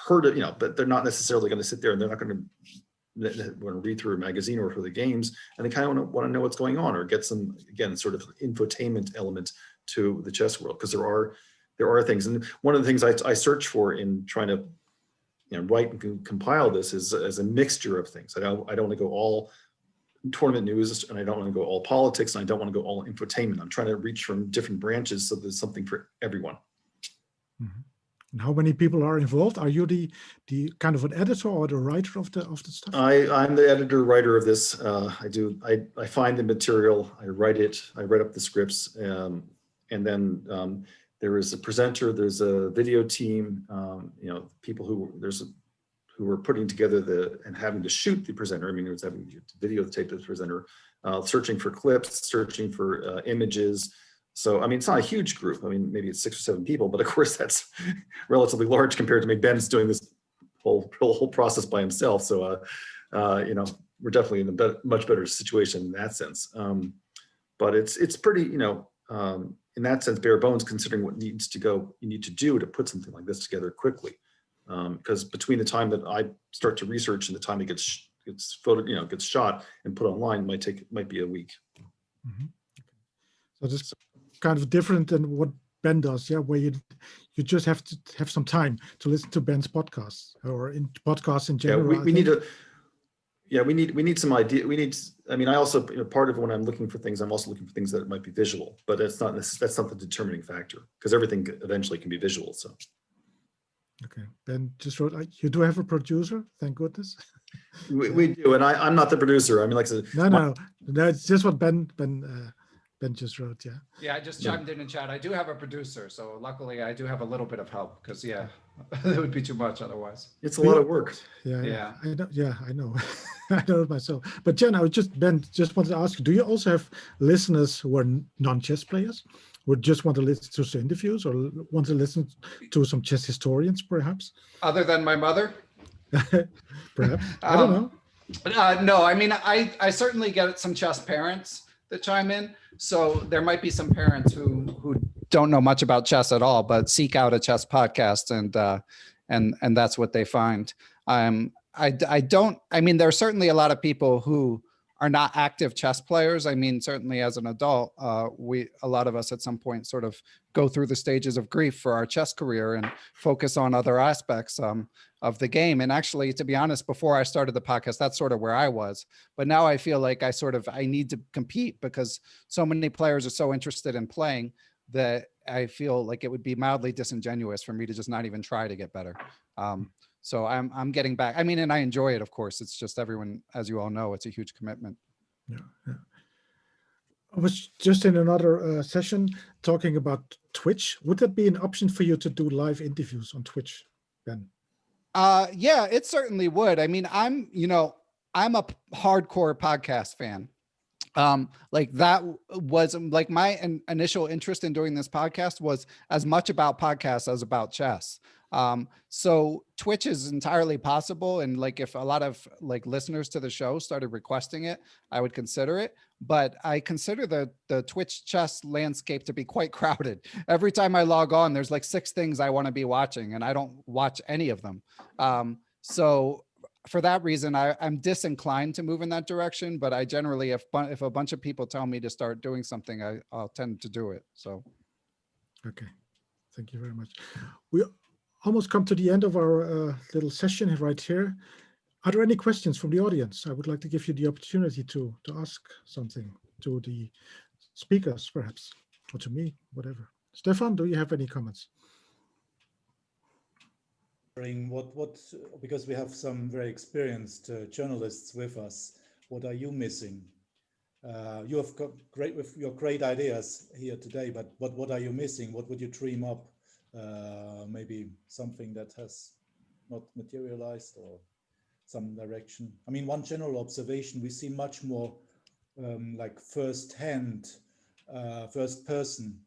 heard it, you know, but they're not necessarily going to sit there and they're not going to read through a magazine or for the games, and they kind of want to know what's going on or get some, again, sort of infotainment element to the chess world, because there are things. And one of the things I search for in trying to, you know, write and compile this is as a mixture of things. I don't want to go all tournament news, and I don't want to go all politics, and I don't want to go all infotainment. I'm trying to reach from different branches so there's something for everyone. Mm-hmm. And how many people are involved? Are you the kind of an editor or the writer of the stuff? I'm the editor writer of this. I find the material, I write it, I write up the scripts, and then there is a presenter, there's a video team, you know, people who are putting together and having to shoot the presenter. I mean, it was having to videotape the presenter, searching for clips, searching for images. So, I mean, it's not a huge group. I mean, maybe it's 6 or 7 people, but of course that's relatively large compared to me. Ben's doing this whole process by himself. So, you know, we're definitely in a much better situation in that sense. But it's pretty, you know, in that sense, bare bones, considering what you need to do to put something like this together quickly. Because between the time that I start to research and the time it gets shot and put online, might be a week. Mm-hmm. So this is kind of different than what Ben does, yeah, where you just have to have some time to listen to Ben's podcasts or in podcasts in general. Yeah, we need some idea. I mean, I also, you know, part of when I'm looking for things, I'm also looking for things that might be visual, but that's not the determining factor, because everything eventually can be visual. So. Okay, Ben just wrote, you do have a producer, thank goodness. We do, and I'm not the producer. I mean, like, no, it's just what Ben just wrote, yeah. Yeah, I just chimed in chat. I do have a producer, so luckily I do have a little bit of help, because yeah, it would be too much otherwise. It's a lot of work. Yeah. I know. I know it myself. But Jen, Ben just wanted to ask you, do you also have listeners who are non-chess players? Would just want to listen to some interviews or want to listen to some chess historians, perhaps? Other than my mother? Perhaps. I don't know. No, I mean, I certainly get some chess parents that chime in. So there might be some parents who don't know much about chess at all, but seek out a chess podcast and that's what they find. I mean, there are certainly a lot of people who are not active chess players. I mean, certainly as an adult, a lot of us at some point sort of go through the stages of grief for our chess career and focus on other aspects of the game. And actually, to be honest, before I started the podcast, that's sort of where I was. But now I feel like I need to compete because so many players are so interested in playing that I feel like it would be mildly disingenuous for me to just not even try to get better. So I'm getting back. I mean, and I enjoy it, of course. It's just everyone, as you all know, it's a huge commitment. Yeah. I was just in another session talking about Twitch. Would that be an option for you to do live interviews on Twitch, Ben? Yeah, it certainly would. I mean, I'm a hardcore podcast fan. Like that was like my initial interest in doing this podcast was as much about podcasts as about chess. So Twitch is entirely possible. And like, if a lot of like listeners to the show started requesting it, I would consider it. But I consider the Twitch chess landscape to be quite crowded. Every time I log on, there's like 6 things I want to be watching and I don't watch any of them. So for that reason, I'm disinclined to move in that direction, but I generally, if a bunch of people tell me to start doing something, I'll tend to do it. So. Okay, thank you very much. We almost come to the end of our little session right here. Are there any questions from the audience? I would like to give you the opportunity to ask something to the speakers, perhaps, or to me, whatever. Stefan, do you have any comments? Because we have some very experienced journalists with us, what are you missing You have got great with your great ideas here today, but what are you missing? What would you dream up? Maybe something that has not materialized or some direction. I mean, one general observation, we see much more like first person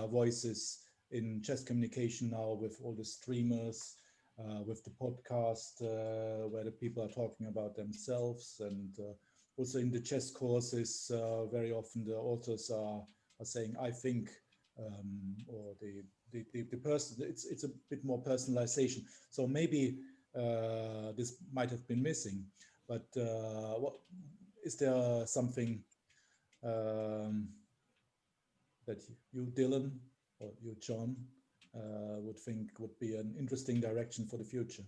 voices in chess communication now, with all the streamers, with the podcast, where the people are talking about themselves, and also in the chess courses, very often the authors are saying, I think, or the person, it's a bit more personalization. So maybe this might have been missing, but what is there something that you, Dylan, or you, John, would think would be an interesting direction for the future?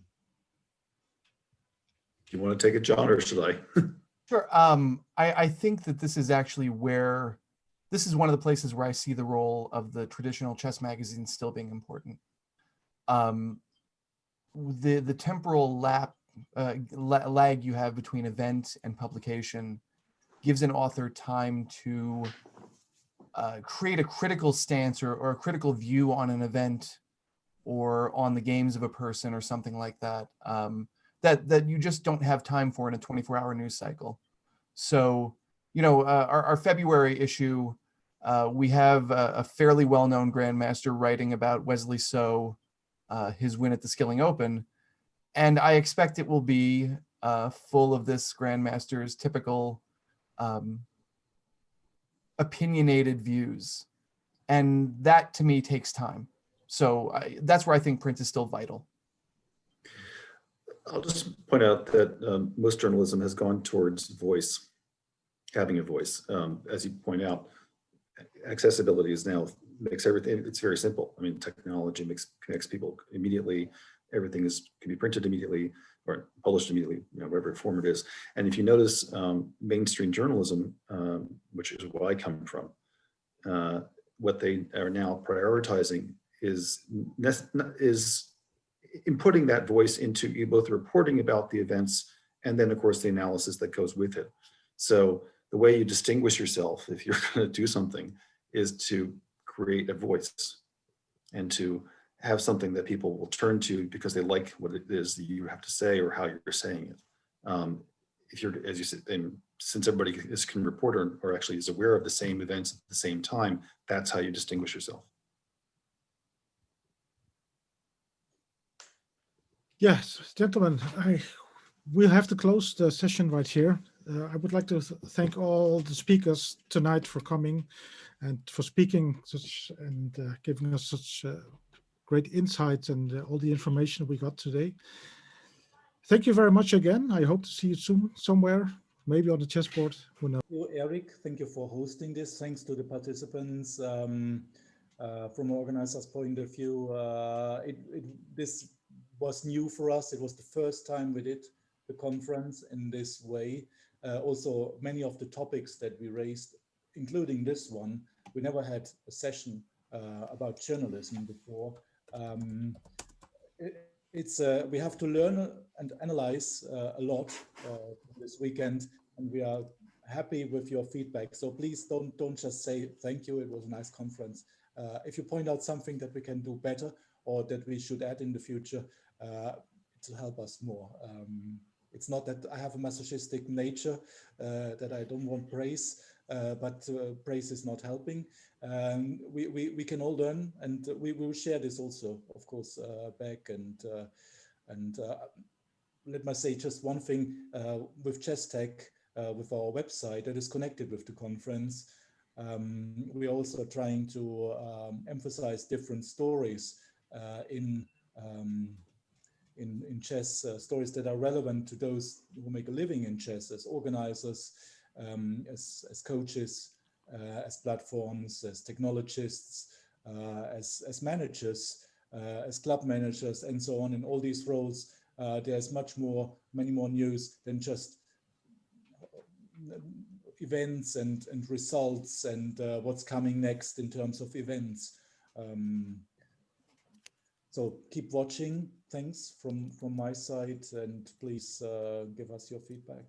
Do you want to take it, John, or should I? Sure. I think that this is actually this is one of the places where I see the role of the traditional chess magazine still being important. The temporal lag you have between event and publication gives an author time to create a critical stance or a critical view on an event or on the games of a person or something like that, that you just don't have time for in a 24-hour news cycle. So, you know, our February issue, we have a fairly well-known grandmaster writing about Wesley So, his win at the Skilling Open. And I expect it will be full of this grandmaster's typical opinionated views. And that to me takes time. So that's where I think print is still vital. I'll just point out that most journalism has gone towards voice, having a voice. As you point out, accessibility is now makes everything, it's very simple. I mean, technology connects people immediately. Everything can be printed immediately or published immediately, you know, whatever form it is. And if you notice, mainstream journalism, which is where I come from, what they are now prioritizing is inputting that voice into both the reporting about the events and then, of course, the analysis that goes with it. So the way you distinguish yourself, if you're going to do something, is to create a voice and to have something that people will turn to because they like what it is that you have to say or how you're saying it. If you're, as you said, and since everybody can report or actually is aware of the same events at the same time, that's how you distinguish yourself. Yes, gentlemen, we'll have to close the session right here. I would like to thank all the speakers tonight for coming and for speaking and giving us such great insights and all the information we got today. Thank you very much again. I hope to see you soon somewhere, maybe on the chessboard. Who knows? Thank you, Eric. Thank you for hosting this. Thanks to the participants. From an organizer's point of view, this was new for us. It was the first time we did the conference in this way. Also, many of the topics that we raised, including this one, we never had a session about journalism before. We have to learn and analyze a lot this weekend, and we are happy with your feedback. So please don't just say thank you, it was a nice conference. If you point out something that we can do better or that we should add in the future, it'll help us more. It's not that I have a masochistic nature, that I don't want praise, but praise is not helping. We can all learn, and we will share this also, of course, back. And let me say just one thing with Chess Tech, with our website that is connected with the conference. We're also trying to emphasize different stories in chess, stories that are relevant to those who make a living in chess, as organizers, as coaches, as platforms, as technologists, as managers, as club managers, and so on. In all these roles, there's many more news than just events and results and what's coming next in terms of events. So keep watching. Thanks from my side, and please give us your feedback.